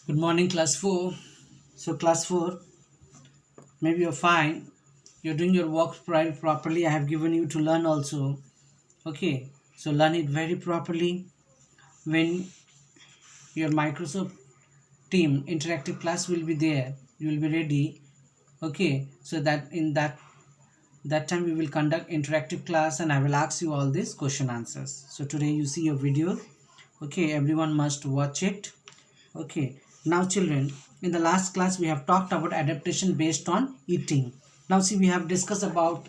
Good morning, class 4. So, class 4, maybe you're fine. You're doing your work properly. I have given you to learn also. Okay, so learn it very properly. When your Microsoft team interactive class will be there, you will be ready. Okay, so that in that time we will conduct interactive class and I will ask you all these question answers. So today you see a video. Okay, everyone must watch it. Okay, now children, in the last class we have talked about adaptation based on eating. Now see, we have discussed about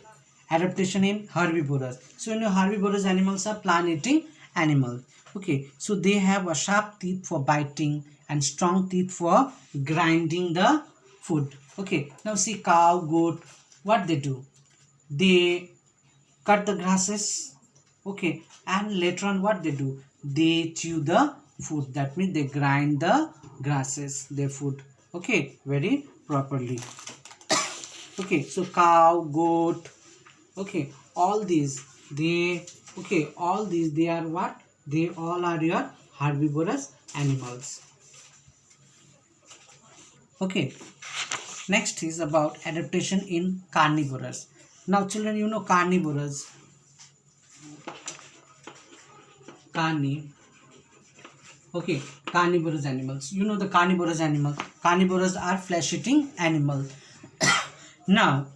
adaptation in herbivores. So you know herbivorous animals are plant eating animals. Okay, so they have a sharp teeth for biting and strong teeth for grinding the food. Okay, now see cow, goat, what they do? They cut the grasses. Okay, and later on what they do, they chew the food. That means they grind the grasses, their food. Okay, very properly. Okay, so cow, goat, okay, all these they, okay, all these they are what, they all are your herbivorous animals. Okay, next is about adaptation in carnivorous. Now children, you know carnivorous, carni okay, carnivorous animals. You know the carnivorous animal. Carnivorous are flesh-eating animals. Now,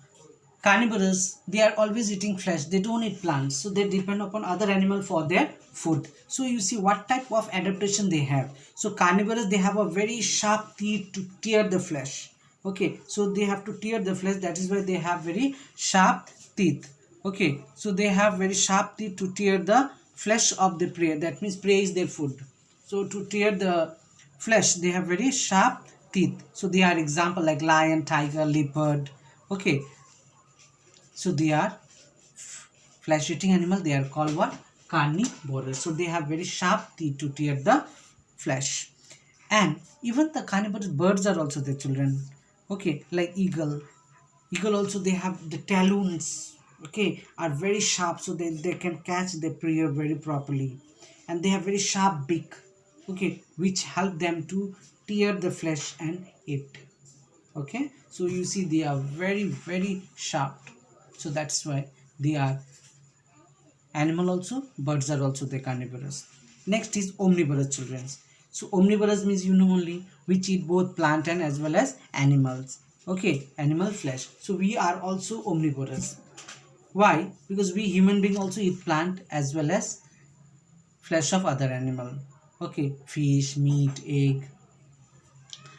carnivorous, they are always eating flesh. They don't eat plants. So they depend upon other animal for their food. So you see what type of adaptation they have. So carnivorous, they have a very sharp teeth to tear the flesh. Okay, so they have to tear the flesh. That is why they have very sharp teeth. Okay, so they have very sharp teeth to tear the flesh of the prey. That means prey is their food. So to tear the flesh, they have very sharp teeth. So they are example like lion, tiger, leopard. Okay, so they are flesh eating animal. They are called what? Carnivorous. So they have very sharp teeth to tear the flesh. And even the carnivorous birds are also their children. Okay, like eagle. Eagle also, they have the talons, okay, are very sharp, so they can catch the prey very properly. And they have very sharp beak, okay, which help them to tear the flesh and eat. Okay, so you see they are very sharp. So that's why they are animal also, birds are also the carnivorous. Next is omnivorous children. So omnivorous means you know only which eat both plant and as well as animals. Okay, animal flesh. So we are also omnivorous. Why? Because we human being also eat plant as well as flesh of other animal. Okay, fish, meat, egg.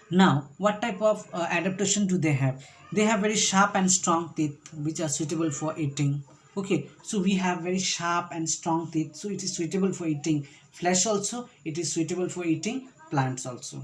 Now, what type of adaptation do they have? They have very sharp and strong teeth which are suitable for eating. Okay, so we have very sharp and strong teeth, so it is suitable for eating flesh also, it is suitable for eating plants also.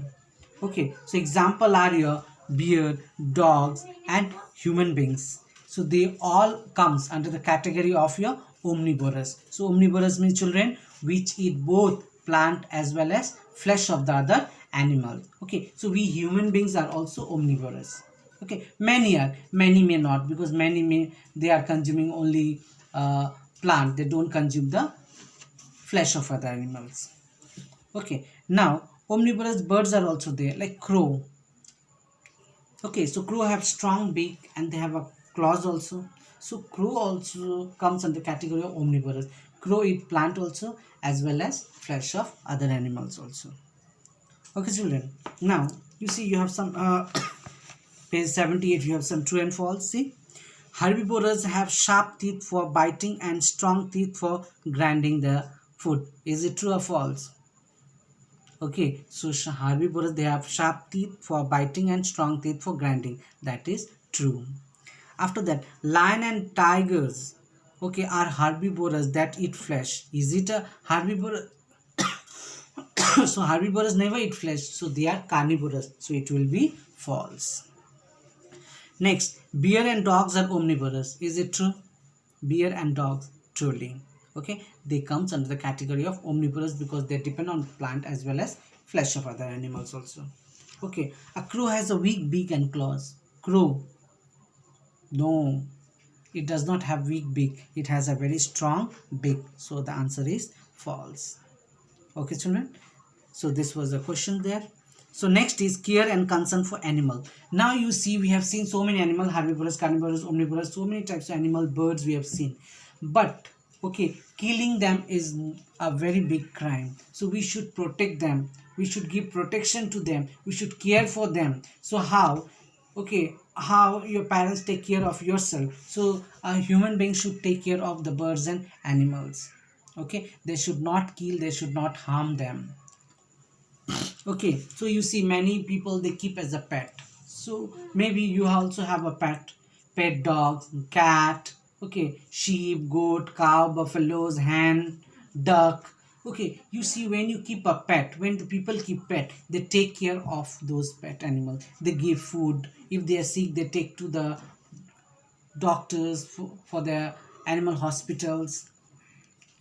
Okay, so example are your bear, dogs and human beings. So they all comes under the category of your omnivorous. So omnivorous means children which eat both plant as well as flesh of the other animal. Okay, so we human beings are also omnivorous. Okay, many are, many may not, because many may, they are consuming only plant, they don't consume the flesh of other animals. Okay, now omnivorous birds are also there, like crow. Okay, so crow have strong beak and they have a claws also. So crow also comes under category of omnivorous. Crow eat plant also as well as flesh of other animals also. Okay children, now you see you have some page 78, you have some true and false. See, herbivores have sharp teeth for biting and strong teeth for grinding the food. Is it true or false? Okay, so herbivores, they have sharp teeth for biting and strong teeth for grinding. That is true. After that, lion and tigers, okay, are herbivores that eat flesh. Is it a herbivore? So herbivores never eat flesh, so they are carnivorous. So it will be false. Next, bear and dogs are omnivorous. Is it true? Bear and dogs, truly. Okay, they comes under the category of omnivorous because they depend on plant as well as flesh of other animals also. Okay, a crow has a weak beak and claws. Crow, no, it does not have weak beak. It has a very strong beak. So the answer is false. Okay children, so this was the question there. So next is care and concern for animal. Now you see we have seen so many animal, herbivorous, carnivorous, omnivorous, so many types of animal, birds we have seen. But okay, killing them is a very big crime. So we should protect them. We should give protection to them. We should care for them. So how? Okay, how your parents take care of yourself. So a human being should take care of the birds and animals. Okay, they should not kill, they should not harm them. Okay, so you see many people they keep as a pet. So maybe you also have a pet dog, cat, okay, sheep, goat, cow, buffaloes, hen, duck. Okay, you see when you keep a pet, when the people keep pet, they take care of those pet animals. They give food. If they are sick, they take to the doctors for their animal hospitals,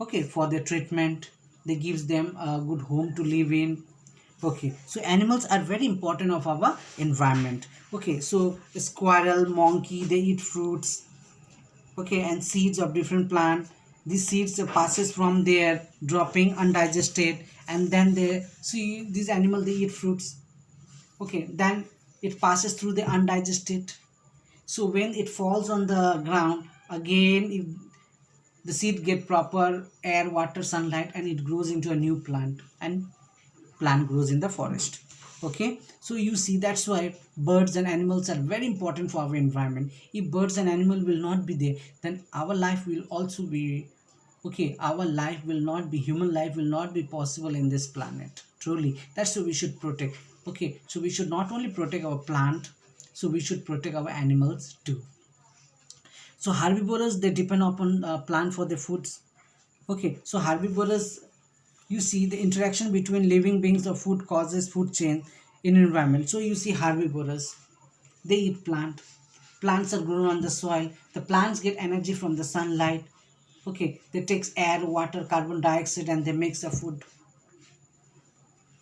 okay, for their treatment. They gives them a good home to live in. Okay, so animals are very important of our environment. Okay, so squirrel, monkey, they eat fruits, okay, and seeds of different plant. These seeds passes from their dropping undigested, and then they see these animal they eat fruits, okay, then it passes through the undigested. So when it falls on the ground again, if the seed get proper air, water, sunlight, and it grows into a new plant, and plant grows in the forest. Okay, so you see that's why birds and animals are very important for our environment. If birds and animal will not be there, then our life will also be, okay, our life will not be, human life will not be possible in this planet truly. That's why we should protect. Okay, so we should not only protect our plant, so we should protect our animals too. So herbivores they depend upon plant for their foods. Okay, so herbivores, you see the interaction between living beings of food causes food chain in environment. So you see herbivores, they eat plants are grown on the soil, the plants get energy from the sunlight, okay, they takes air, water, carbon dioxide, and they makes the food.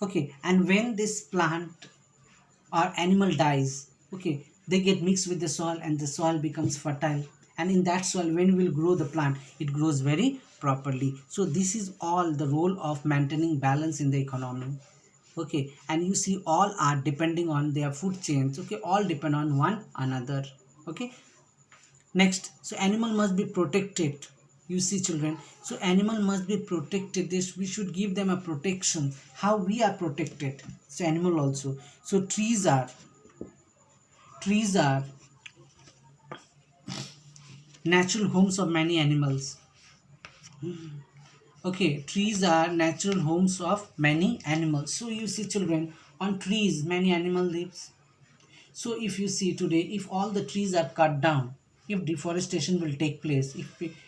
Okay, and when this plant or animal dies, okay, they get mixed with the soil and the soil becomes fertile, and in that soil when we will grow the plant, it grows very properly. So this is all the role of maintaining balance in the economy. Okay, and you see all are depending on their food chains, okay, all depend on one another. Okay, next, so animal must be protected. You see children, so animal must be protected. This we should give them a protection. How we are protected, so animal also. So trees are natural homes of many animals. Okay, trees are natural homes of many animals. So you see children, on trees many animal lives. So if you see today, if all the trees are cut down, if deforestation will take place,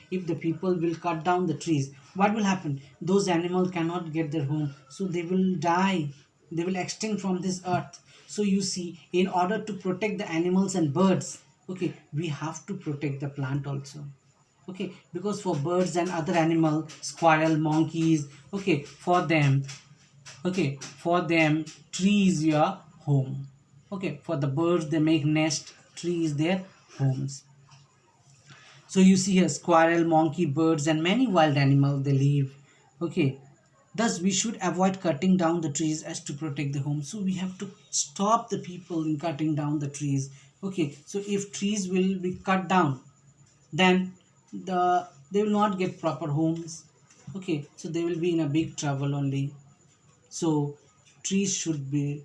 if the people will cut down the trees, what will happen? Those animals cannot get their home, so they will die. They will extinct from this earth. So you see, in order to protect the animals and birds, okay, we have to protect the plant also. Okay, because for birds and other animal, squirrel, monkeys, okay, for them, okay, for them tree is your home. Okay, for the birds they make nest, tree is their homes. So you see here squirrel, monkey, birds, and many wild animals they live. Okay, thus we should avoid cutting down the trees as to protect the home. So we have to stop the people in cutting down the trees. Okay, so if trees will be cut down, then they will not get proper homes. Okay, so they will be in a big trouble only. So trees should be,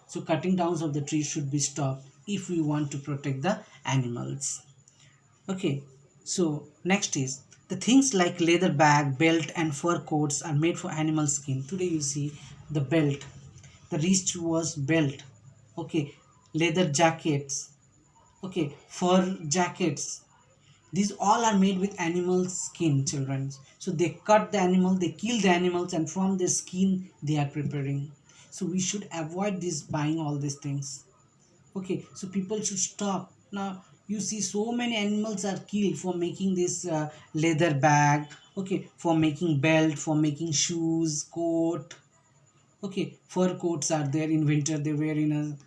so cutting downs of the trees should be stopped if we want to protect the animals. Okay, so next is the things like leather bag, belt, and fur coats are made for animal skin. Today you see the belt, the wristwatch belt, okay, leather jackets, okay, fur jackets. These all are made with animal skin, children. So they cut the animal, they kill the animals, and from their skin they are preparing. So we should avoid this buying all these things. Okay, so people should stop. Now you see so many animals are killed for making this leather bag, okay, for making belt, for making shoes, coat. Okay, fur coats are there in winter, they wear in a,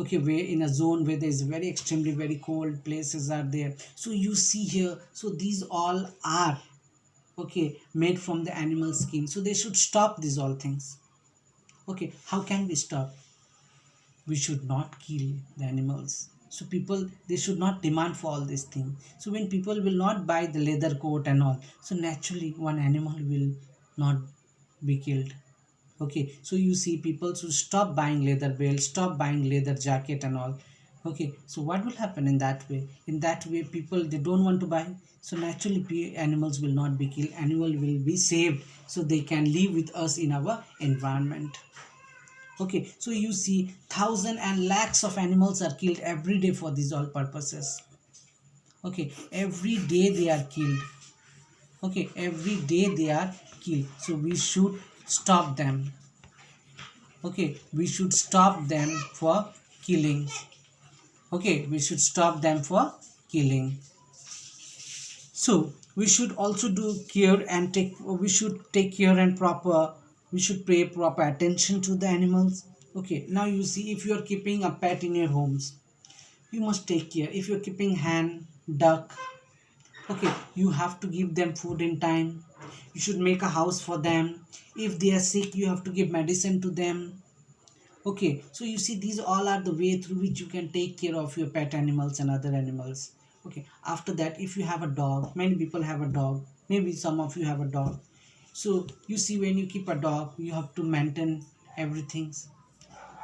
okay, where in a zone where there is very extremely very cold places are there. So you see here, so these all are, okay, made from the animal skin. So they should stop these all things. Okay, how can we stop? we should not kill the animals. So people, they should not demand for all these things. So when people will not buy the leather coat and all, so naturally one animal will not be killed. Okay, so you see people should stop buying leather belt, stop buying leather jacket and all. Okay, so what will happen in that way? In that way, people, they don't want to buy. So naturally animals will not be killed, animal will be saved, so they can live with us in our environment. Okay, so you see thousands and lakhs of animals are killed every day for these all purposes. Okay, every day they are killed. Okay, every day they are killed, so we should stop them. Okay, we should stop them for killing. Okay, we should stop them for killing. So we should also do care and we should take care and we should pay proper attention to the animals. Okay, now you see, if you are keeping a pet in your homes, you must take care. If you're keeping hen, duck, okay, you have to give them food in time. You should make a house for them. If they are sick, you have to give medicine to them. Okay, so you see, these all are the way through which you can take care of your pet animals and other animals. Okay, after that, if you have a dog, many people have a dog, maybe some of you have a dog. So you see, when you keep a dog, you have to maintain everything.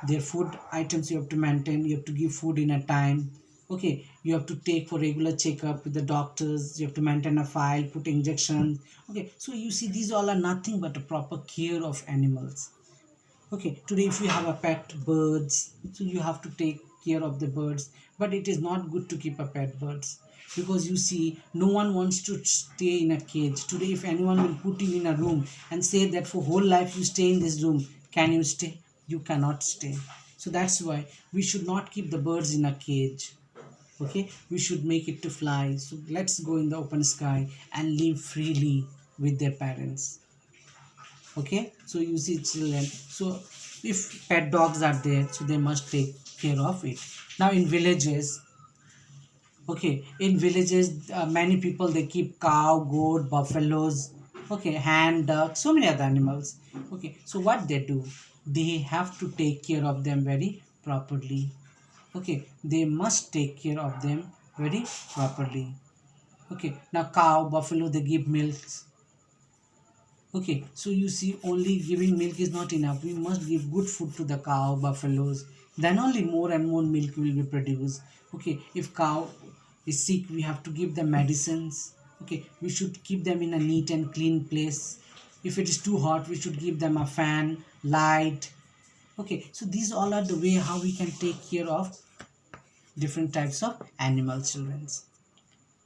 Their food items you have to maintain, you have to give food in a time. Okay, you have to take for regular checkup with the doctors, you have to maintain a file, put injections. Okay, so you see, these all are nothing but a proper care of animals. Okay, today if you have a pet birds, so you have to take care of the birds, but it is not good to keep a pet birds, because you see, no one wants to stay in a cage. Today if anyone will put you in a room and say that for whole life you stay in this room, can you stay? You cannot stay. So that's why we should not keep the birds in a cage. Okay, we should make it to fly. So let's go in the open sky and live freely with their parents. Okay, so you see children, so if pet dogs are there, so they must take care of it. Now in villages, okay, in villages, many people, they keep cow, goat, buffaloes, okay, hen, duck, so many other animals. Okay, so what they do, they have to take care of them very properly. Okay, they must take care of them very properly. Okay, now cow, buffalo, they give milk. Okay, so you see, only giving milk is not enough. We must give good food to the cow, buffaloes. Then only more and more milk will be produced. Okay, if cow is sick, we have to give them medicines. Okay, we should keep them in a neat and clean place. If it is too hot, we should give them a fan, light. Okay, so these all are the way how we can take care of different types of animal children.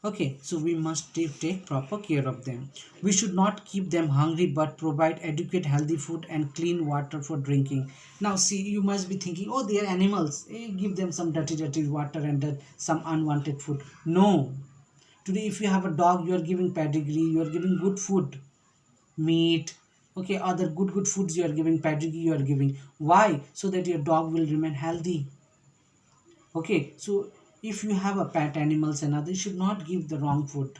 Okay, so we must take proper care of them. We should not keep them hungry, but provide adequate healthy food and clean water for drinking. Now see, you must be thinking, oh, they are animals. Give them some dirty water and some unwanted food. No. Today, if you have a dog, you are giving pedigree, you are giving good food, meat, okay, other good foods you are giving, pedigree you are giving. Why? So that your dog will remain healthy. Okay, so if you have a pet animals and others, you should not give the wrong food.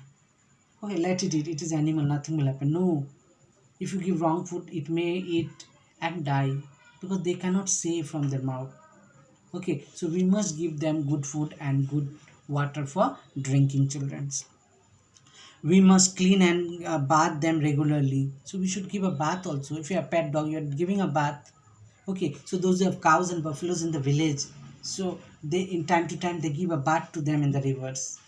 Okay, let it eat, it is animal, nothing will happen. No, if you give wrong food, it may eat and die, because they cannot say from their mouth. Okay, so we must give them good food and good water for drinking, children. We must clean and bath them regularly, so we should give a bath also. If you have a pet dog, you are giving a bath. Okay, so those who have cows and buffaloes in the village, so they, in time to time, they give a bath to them in the rivers.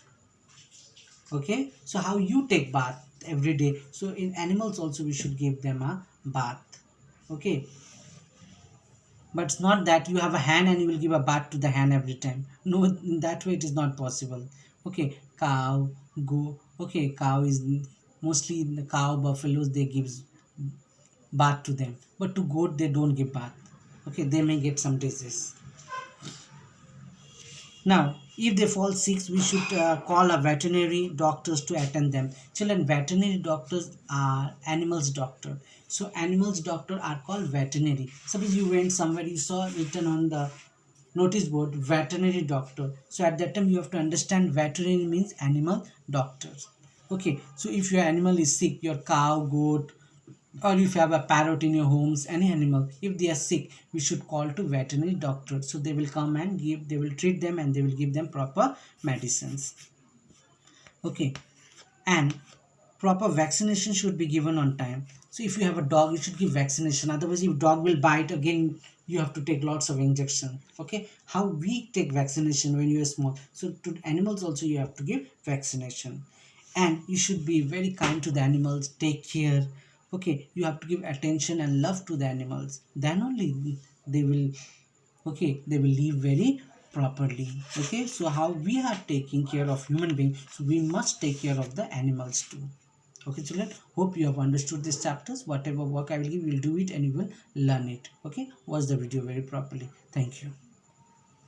Okay, so how you take bath every day, so in animals also we should give them a bath. Okay, but it's not that you have a hen and you will give a bath to the hen every time. No, in that way it is not possible. Okay, cow, go, okay, cow is mostly the cow, buffaloes, they give bath to them, but to goat they don't give bath. Okay, they may get some disease. Now, if they fall sick, we should call a veterinary doctors to attend them. Children, veterinary doctors are animals doctor. So animals doctor are called veterinary. Suppose you went somewhere, you saw written on the notice board veterinary doctor. So at that time you have to understand veterinary means animal doctors. Okay, so if your animal is sick, your cow, goat, or if you have a parrot in your homes, any animal, if they are sick, we should call to veterinary doctor, so they will come and they will treat them and they will give them proper medicines. Okay, and proper vaccination should be given on time. So if you have a dog, you should give vaccination, otherwise if dog will bite again, you have to take lots of injection. Okay, how we take vaccination when you are small, so to animals also you have to give vaccination. And you should be very kind to the animals, take care. Okay, you have to give attention and love to the animals, then only they will, okay, they will live very properly. Okay, so how we are taking care of human beings, so we must take care of the animals too. Okay children, hope you have understood these chapters. Whatever work I will give, you will do it and you will learn it. Okay, watch the video very properly. Thank you.